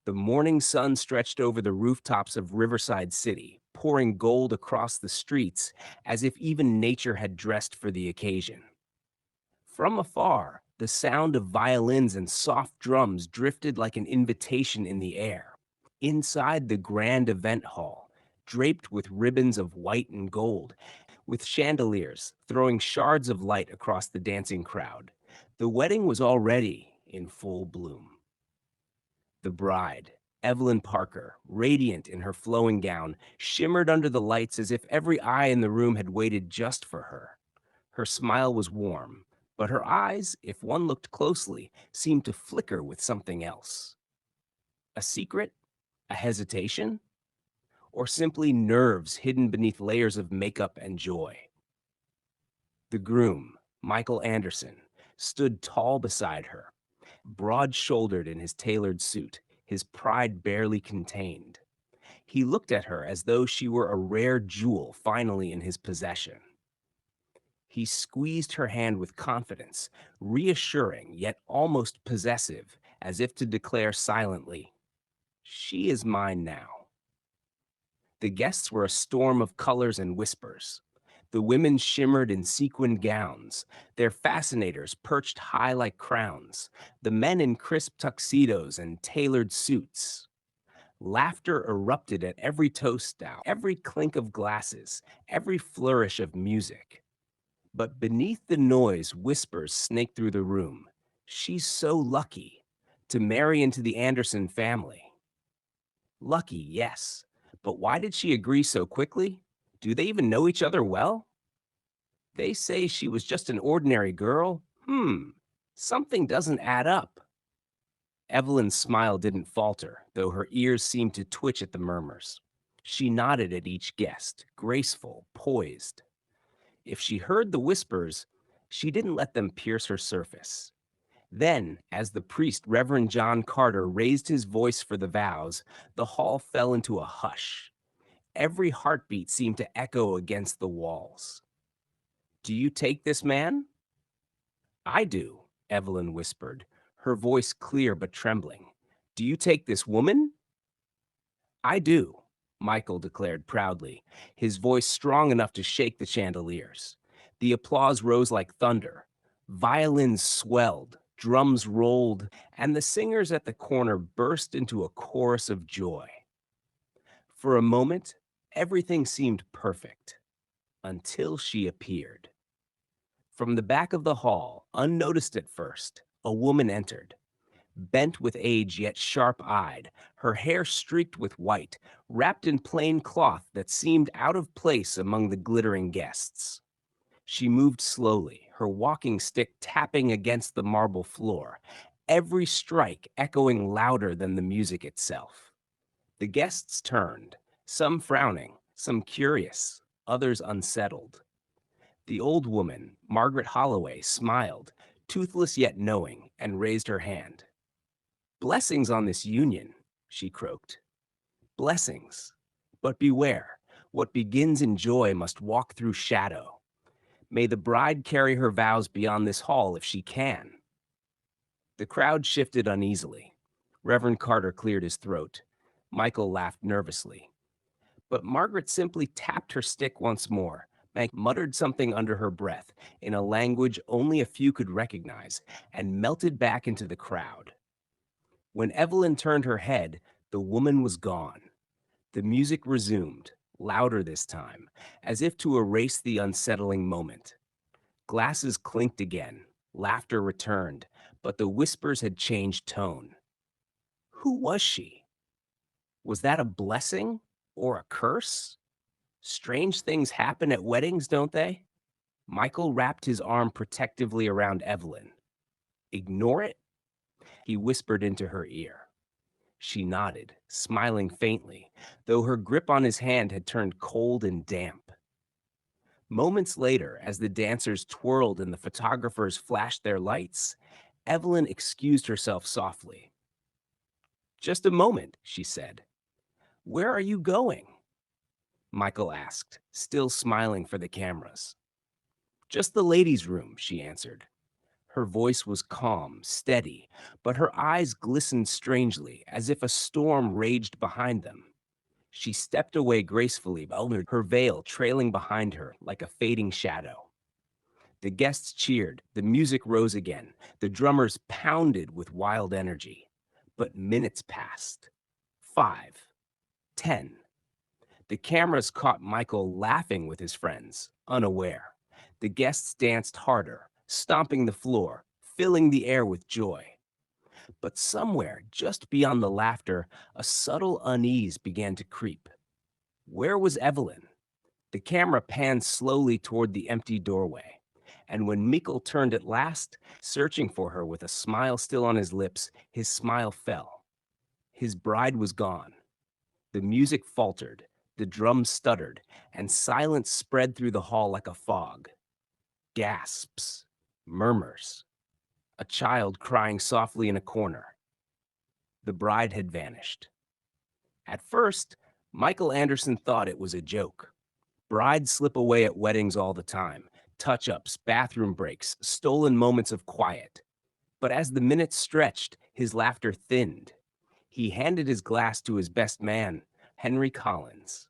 The morning sun stretched over the rooftops of Riverside City, pouring gold across the streets as if even nature had dressed for the occasion. From afar, the sound of violins and soft drums drifted like an invitation in the air. Inside the grand event hall, draped with ribbons of white and gold, with chandeliers throwing shards of light across the dancing crowd, the wedding was already in full bloom. The bride, Evelyn Parker, radiant in her flowing gown, shimmered under the lights as if every eye in the room had waited just for her. Her smile was warm, but her eyes, if one looked closely, seemed to flicker with something else. A secret? A hesitation? Or simply nerves hidden beneath layers of makeup and joy? The groom, Michael Anderson, stood tall beside her, broad-shouldered in his tailored suit, his pride barely contained. He looked at her as though she were a rare jewel finally in his possession. He squeezed her hand with confidence, reassuring yet almost possessive, as if to declare silently, "She is mine now." The guests were a storm of colors and whispers. The women shimmered in sequined gowns, their fascinators perched high like crowns, the men in crisp tuxedos and tailored suits. Laughter erupted at every toast now, every clink of glasses, every flourish of music. But beneath the noise, whispers snaked through the room. She's so lucky to marry into the Anderson family. Lucky, yes. But why did she agree so quickly? Do they even know each other well? They say she was just an ordinary girl. Something doesn't add up. Evelyn's smile didn't falter, though her ears seemed to twitch at the murmurs. She nodded at each guest, graceful, poised. If she heard the whispers, she didn't let them pierce her surface. Then, as the priest, Reverend John Carter, raised his voice for the vows, the hall fell into a hush. Every heartbeat seemed to echo against the walls. "Do you take this man?" "I do," Evelyn whispered, her voice clear but trembling. "Do you take this woman?" "I do," Michael declared proudly, his voice strong enough to shake the chandeliers. The applause rose like thunder. Violins swelled, drums rolled, and the singers at the corner burst into a chorus of joy. For a moment, everything seemed perfect, until she appeared. From the back of the hall, unnoticed at first, a woman entered. Bent with age yet sharp-eyed, her hair streaked with white, wrapped in plain cloth that seemed out of place among the glittering guests. She moved slowly, her walking stick tapping against the marble floor, every strike echoing louder than the music itself. The guests turned, some frowning, some curious, others unsettled. The old woman, Margaret Holloway, smiled, toothless yet knowing, and raised her hand. "Blessings on this union," she croaked. "Blessings. But beware, what begins in joy must walk through shadow. May the bride carry her vows beyond this hall if she can." The crowd shifted uneasily. Reverend Carter cleared his throat. Michael laughed nervously. But Margaret simply tapped her stick once more, muttered something under her breath in a language only a few could recognize, and melted back into the crowd. When Evelyn turned her head, the woman was gone. The music resumed, louder this time, as if to erase the unsettling moment. Glasses clinked again, laughter returned, but the whispers had changed tone. Who was she? Was that a blessing or a curse? Strange things happen at weddings, don't they? Michael wrapped his arm protectively around Evelyn. "Ignore it?" he whispered into her ear. She nodded, smiling faintly, though her grip on his hand had turned cold and damp. Moments later, as the dancers twirled and the photographers flashed their lights, Evelyn excused herself softly. "Just a moment," she said. "Where are you going?" Michael asked, still smiling for the cameras. "Just the ladies' room," she answered. Her voice was calm, steady, but her eyes glistened strangely, as if a storm raged behind them. She stepped away gracefully, her veil trailing behind her like a fading shadow. The guests cheered, the music rose again, the drummers pounded with wild energy. But minutes passed. 5, 10. The cameras caught Michael laughing with his friends, unaware. The guests danced harder, stomping the floor, filling the air with joy. But somewhere, just beyond the laughter, a subtle unease began to creep. Where was Evelyn? The camera panned slowly toward the empty doorway. And when Mikkel turned at last, searching for her with a smile still on his lips, his smile fell. His bride was gone. The music faltered, the drums stuttered, and silence spread through the hall like a fog. Gasps, murmurs, a child crying softly in a corner. The bride had vanished. At first, Michael Anderson thought it was a joke. Brides slip away at weddings all the time. Touch-ups, bathroom breaks, stolen moments of quiet. But as the minutes stretched, his laughter thinned. He handed his glass to his best man, Henry Collins.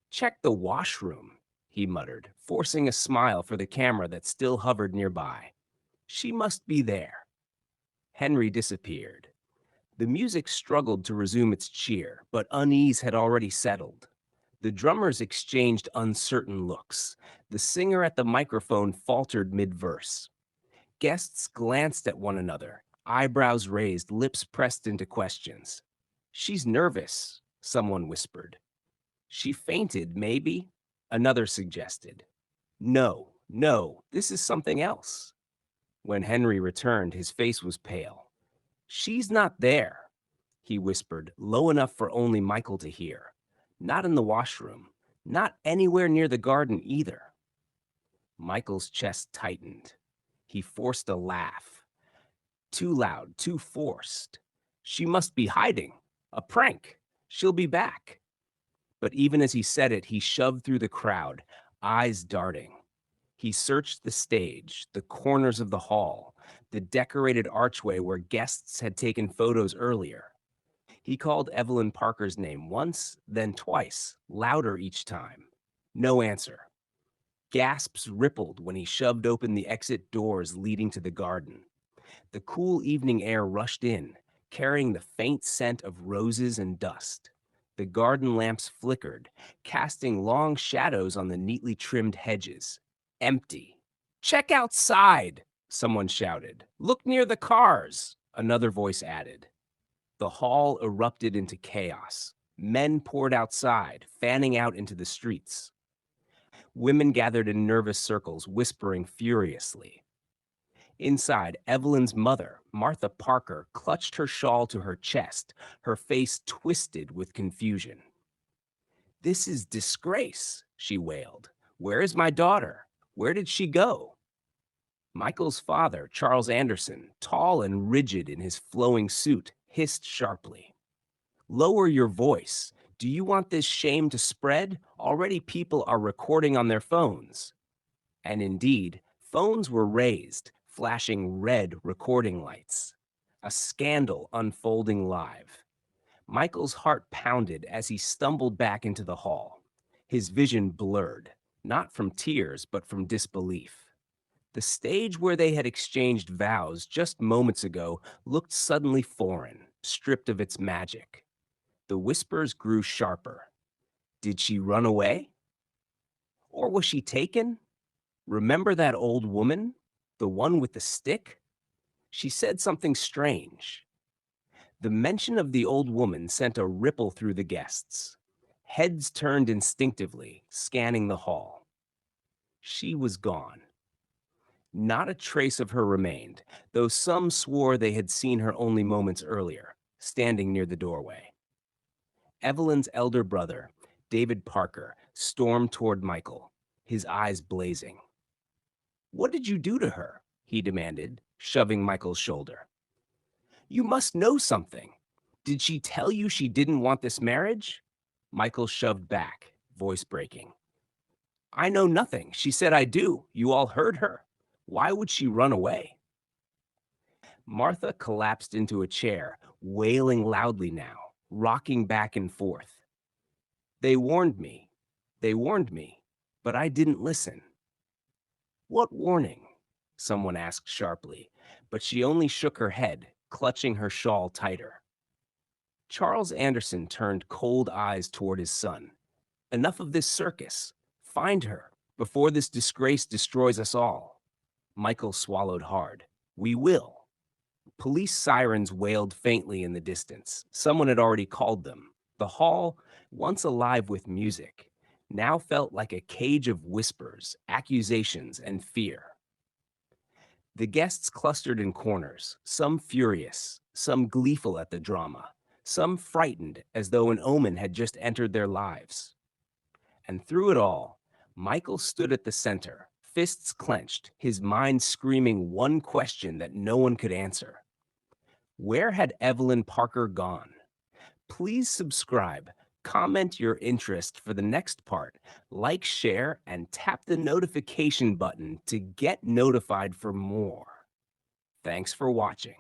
"Check the washroom," he muttered, forcing a smile for the camera that still hovered nearby. "She must be there." Henry disappeared. The music struggled to resume its cheer, but unease had already settled. The drummers exchanged uncertain looks. The singer at the microphone faltered mid-verse. Guests glanced at one another, eyebrows raised, lips pressed into questions. "She's nervous," someone whispered. "She fainted, maybe," another suggested. "No, no, this is something else." When Henry returned, his face was pale. "She's not there," he whispered, low enough for only Michael to hear. "Not in the washroom. Not anywhere near the garden either." Michael's chest tightened. He forced a laugh. Too loud, too forced. "She must be hiding. A prank. She'll be back." But even as he said it, he shoved through the crowd, eyes darting. He searched the stage, the corners of the hall, the decorated archway where guests had taken photos earlier. He called Evelyn Parker's name once, then twice, louder each time. No answer. Gasps rippled when he shoved open the exit doors leading to the garden. The cool evening air rushed in, carrying the faint scent of roses and dust. The garden lamps flickered, casting long shadows on the neatly trimmed hedges. Empty. "Check outside," someone shouted. "Look near the cars," another voice added. The hall erupted into chaos. Men poured outside, fanning out into the streets. Women gathered in nervous circles, whispering furiously. Inside, Evelyn's mother, Martha Parker, clutched her shawl to her chest, her face twisted with confusion. "This is disgrace," she wailed. "Where is my daughter? Where did she go?" Michael's father, Charles Anderson, tall and rigid in his flowing suit, hissed sharply. "Lower your voice. Do you want this shame to spread? Already people are recording on their phones." And indeed, phones were raised, flashing red recording lights. A scandal unfolding live. Michael's heart pounded as he stumbled back into the hall. His vision blurred, not from tears, but from disbelief. The stage where they had exchanged vows just moments ago looked suddenly foreign, stripped of its magic. The whispers grew sharper. Did she run away? Or was she taken? Remember that old woman? The one with the stick? She said something strange. The mention of the old woman sent a ripple through the guests. Heads turned instinctively, scanning the hall. She was gone. Not a trace of her remained, though some swore they had seen her only moments earlier, standing near the doorway. Evelyn's elder brother, David Parker, stormed toward Michael, his eyes blazing. "What did you do to her?" he demanded, shoving Michael's shoulder. "You must know something. Did she tell you she didn't want this marriage?" Michael shoved back, voice breaking. "I know nothing. She said I do. You all heard her. Why would she run away?" Martha collapsed into a chair, wailing loudly now, rocking back and forth. They warned me. They warned me, but I didn't listen. What warning? Someone asked sharply, but she only shook her head, clutching her shawl tighter. Charles Anderson turned cold eyes toward his son. Enough of this circus. Find her before this disgrace destroys us all. Michael swallowed hard. We will. Police sirens wailed faintly in the distance. Someone had already called them. The hall, once alive with music, now felt like a cage of whispers, accusations, and fear. The guests clustered in corners, some furious, some gleeful at the drama, some frightened as though an omen had just entered their lives. And through it all, Michael stood at the center, fists clenched, his mind screaming one question that no one could answer. Where had Evelyn Parker gone? Please subscribe, comment your interest for the next part, like, share, and tap the notification button to get notified for more. Thanks for watching.